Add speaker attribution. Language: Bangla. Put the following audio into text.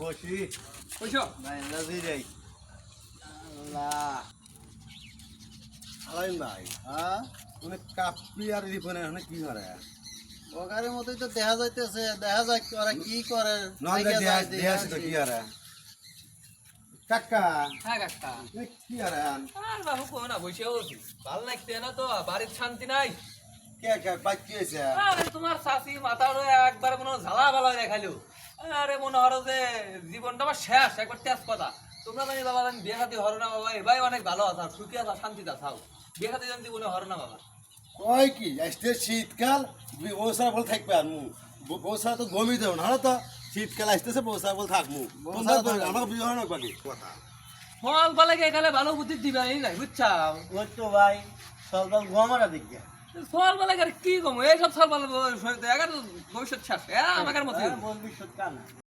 Speaker 1: বসি
Speaker 2: বুঝছো
Speaker 1: যাই আল্লাহ আলাই ভাই মানে কাপড়ি আর রিপনে এখন কি করে
Speaker 3: ওগারের মতোই তো দেখা যাইতেছে, দেখা যায় ওরা কি করে।
Speaker 1: নন্দে দেয়া আছে তো কি আর কাকা
Speaker 2: হ্যাঁ কাকা
Speaker 1: কি আর
Speaker 2: আর বাবু কো না বসে আছি ভালো লাগছে না তো বাড়ির শান্তি নাই।
Speaker 1: কে কে বাকি আছে
Speaker 2: আরে তোমার শাশি মাথার একবার মনে হয় ঝালা ভালো দেখাইলো। আরে মনে হলো যে জীবনটা আমার শেষ, একবার তেজ কথা। তোমরা জানি বাবা আমি বিয়ে খাতে হরো না বাবা, এবার অনেক ভালো আছো, সুখী আছো, শান্তিতে থাও। বিয়ে খাতে জানি জীবনে হরো না বাবা।
Speaker 1: কয় কি আসতে শীতকাল বৌসার বল থাকবে আর মু বৌসার তো গমি দেব না তো শীতকাল আসতেছে বৌসার বল থাকমু আমার বিয়ে হয় না বাকি কথা
Speaker 2: ফল বলে এখানে ভালো বুদ্ধি দিবে এই নাই বুঝছাও।
Speaker 3: ওই তো ভাই সকাল ঘুমারা দেখবে।
Speaker 2: ফল বলে কি কম এইসব ফল বলে ভবিষ্যৎ শেষ আমাদের মতো
Speaker 3: বলবি সত্যি না।